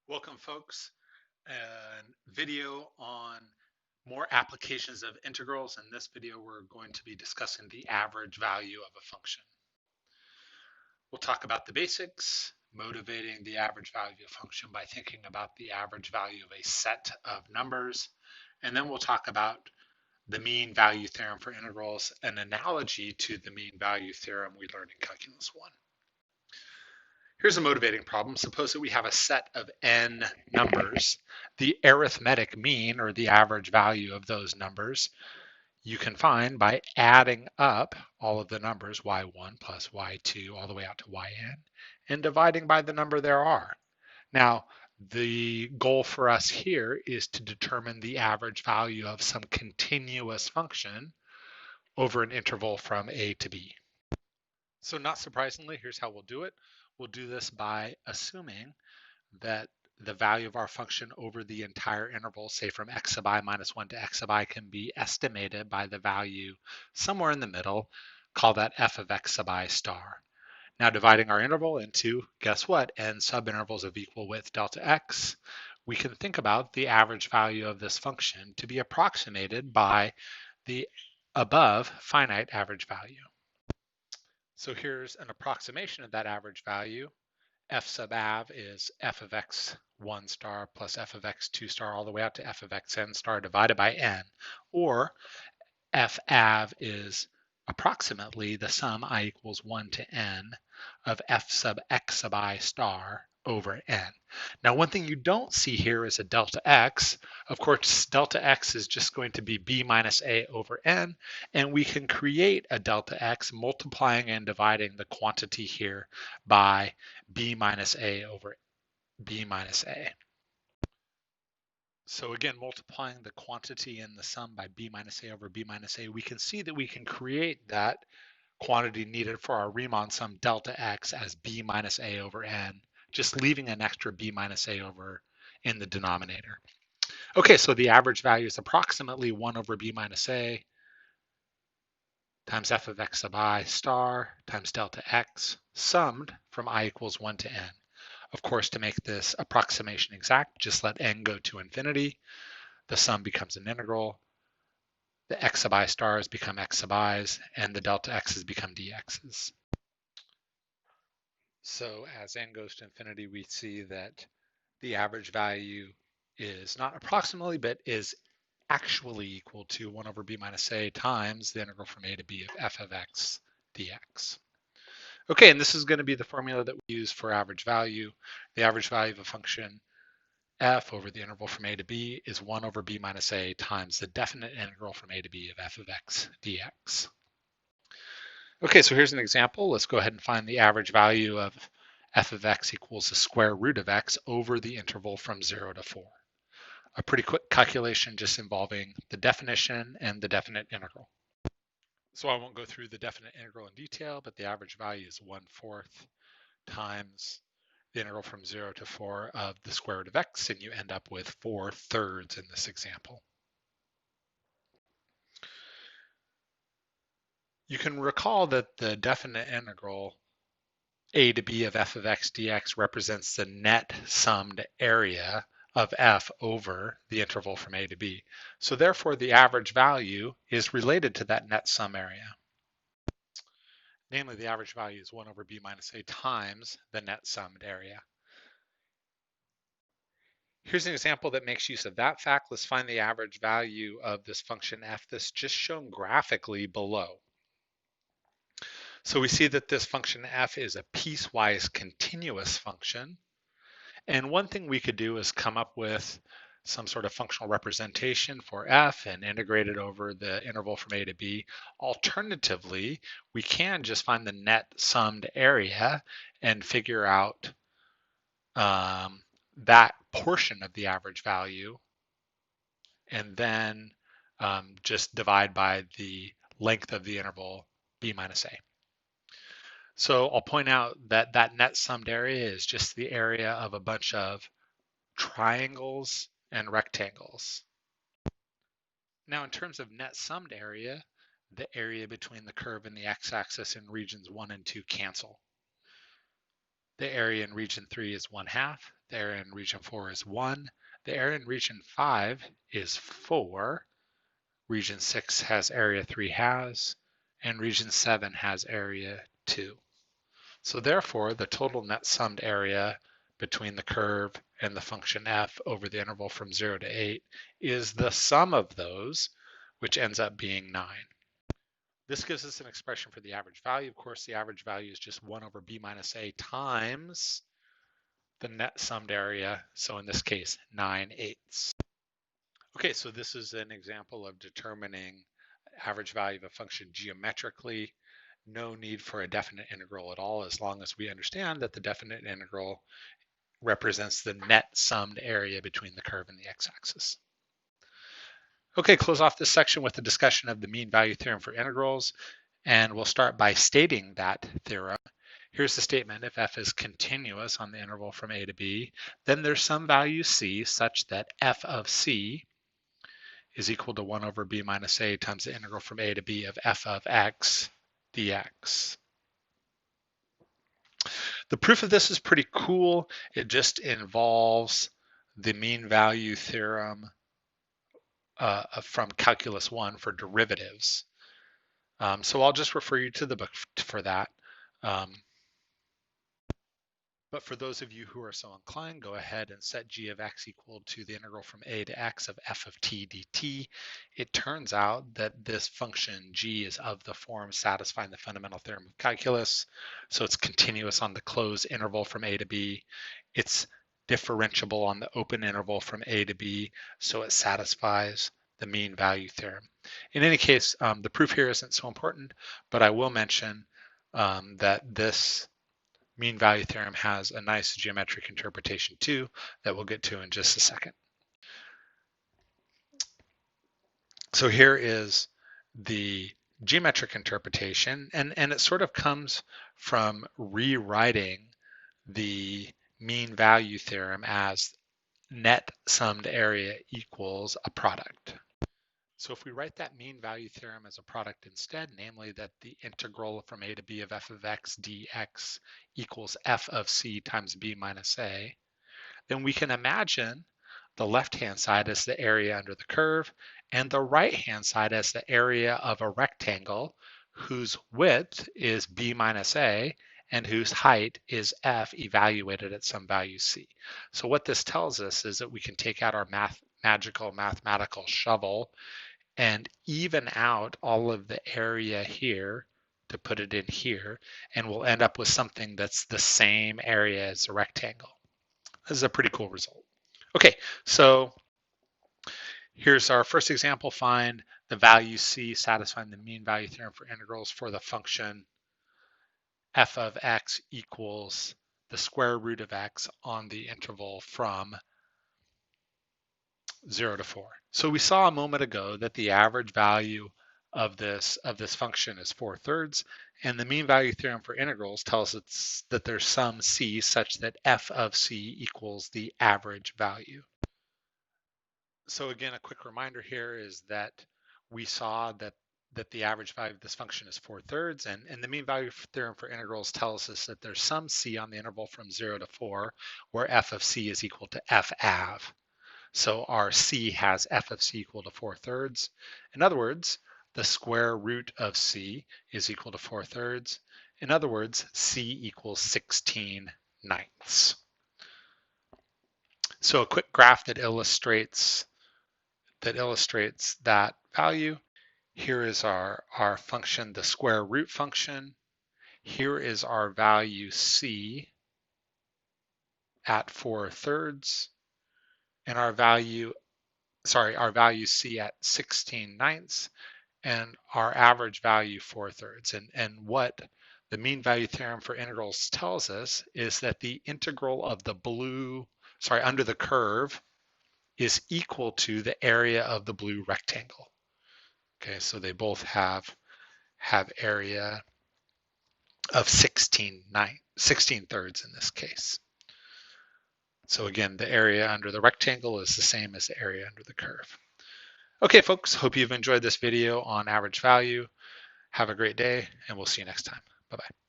Welcome, folks. A video on more applications of integrals. In this video, we're going to be discussing the average value of a function. We'll talk about the basics, motivating the average value of a function by thinking about the average value of a set of numbers. And then we'll talk about the mean value theorem for integrals, an analogy to the mean value theorem we learned in Calculus 1. Here's a motivating problem. Suppose that we have a set of n numbers. The arithmetic mean, or the average value of those numbers, you can find by adding up all of the numbers, y1 plus y2 all the way out to yn, and dividing by the number there are. Now, the goal for us here is to determine the average value of some continuous function over an interval from a to b. So not surprisingly, here's how we'll do it. We'll do this by assuming that the value of our function over the entire interval, say from x sub I minus 1 to x sub I, can be estimated by the value somewhere in the middle. Call that f of x sub I star. Now dividing our interval into, guess what, n subintervals of equal width delta x, we can think about the average value of this function to be approximated by the above finite average value. So here's an approximation of that average value. F sub av is f of x1 star plus f of x2 star all the way out to f of xn star divided by n, or f av is approximately the sum I equals 1 to n of f sub x sub I star over n. Now, one thing you don't see here is a delta x. Of course, delta x is just going to be b minus a over n, and we can create a delta x multiplying and dividing the quantity here by b minus a over b minus a. So again, multiplying the quantity in the sum by b minus a over b minus a, we can see that we can create that quantity needed for our Riemann sum delta x as b minus a over n, just leaving an extra b minus a over in the denominator. Okay, so the average value is approximately 1 over b minus a times f of x sub I star times delta x, summed from I equals 1 to n. Of course, to make this approximation exact, just let n go to infinity. The sum becomes an integral. The x sub I stars become x sub i's, and the delta x's become dx's. So as n goes to infinity, we see that the average value is not approximately, but is actually equal to 1 over b minus a times the integral from a to b of f of x dx. Okay, and this is going to be the formula that we use for average value. The average value of a function f over the interval from a to b is 1 over b minus a times the definite integral from a to b of f of x dx. Okay, so here's an example. Let's go ahead and find the average value of f of x equals the square root of x over the interval from 0 to 4. A pretty quick calculation just involving the definition and the definite integral. So I won't go through the definite integral in detail, but the average value is 1/4 times the integral from 0 to 4 of the square root of x, and you end up with 4/3 in this example. You can recall that the definite integral a to b of f of x dx represents the net summed area of f over the interval from a to b. So therefore, the average value is related to that net sum area. Namely, the average value is 1 over b minus a times the net summed area. Here's an example that makes use of that fact. Let's find the average value of this function f that's just shown graphically below. So we see that this function f is a piecewise continuous function. And one thing we could do is come up with some sort of functional representation for f and integrate it over the interval from a to b. Alternatively, we can just find the net summed area and figure out that portion of the average value, and then just divide by the length of the interval b minus a. So I'll point out that that net summed area is just the area of a bunch of triangles and rectangles. Now, in terms of net summed area, the area between the curve and the x-axis in regions 1 and 2 cancel. The area in region 3 is 1/2. The area in region 4 is 1. The area in region 5 is 4. Region 6 has area 3 has, and region 7 has area 2. So therefore, the total net summed area between the curve and the function f over the interval from 0 to 8 is the sum of those, which ends up being 9. This gives us an expression for the average value. Of course, the average value is just 1 over b minus a times the net summed area. So in this case, 9/8. Okay, so this is an example of determining average value of a function geometrically. No need for a definite integral at all, as long as we understand that the definite integral represents the net summed area between the curve and the x-axis. Okay, close off this section with a discussion of the mean value theorem for integrals, and we'll start by stating that theorem. Here's the statement: if f is continuous on the interval from a to b, then there's some value c such that f of c is equal to 1 over b minus a times the integral from a to b of f of x dx. The proof of this is pretty cool. It just involves the mean value theorem from Calculus 1 for derivatives. So I'll just refer you to the book for that. But for those of you who are so inclined, go ahead and set g of x equal to the integral from a to x of f of t dt. It turns out that this function g is of the form satisfying the fundamental theorem of calculus. So it's continuous on the closed interval from a to b. It's differentiable on the open interval from a to b, so it satisfies the mean value theorem. In any case, the proof here isn't so important, but I will mention that this mean value theorem has a nice geometric interpretation too that we'll get to in just a second. So here is the geometric interpretation, and it sort of comes from rewriting the mean value theorem as net summed area equals a product. So if we write that mean value theorem as a product instead, namely that the integral from a to b of f of x dx equals f of c times b minus a, then we can imagine the left-hand side as the area under the curve and the right-hand side as the area of a rectangle whose width is b minus a and whose height is f evaluated at some value c. So what this tells us is that we can take out our magical mathematical shovel and even out all of the area here to put it in here, and we'll end up with something that's the same area as a rectangle. This is a pretty cool result. Okay, so here's our first example. Find the value c satisfying the mean value theorem for integrals for the function f of x equals the square root of x on the interval from 0 to 4. So we saw a moment ago that the average value of this function is 4/3, and the mean value theorem for integrals tells us that there's some c such that f of c equals the average value. So again, a quick reminder here is that we saw that the average value of this function is 4/3, and the mean value theorem for integrals tells us that there's some c on the interval from 0 to 4 where f of c is equal to f av. So our c has f of c equal to 4/3. In other words, the square root of c is equal to 4/3. In other words, c equals 16/9. So a quick graph that illustrates that value. Here is our function, the square root function. Here is our value c at 4/3. And our value c at 16/9, and our average value 4/3. And what the mean value theorem for integrals tells us is that the integral of the under the curve is equal to the area of the blue rectangle. Okay, so they both have area of 16/3 in this case. So again, the area under the rectangle is the same as the area under the curve. Okay, folks, hope you've enjoyed this video on average value. Have a great day, and we'll see you next time. Bye-bye.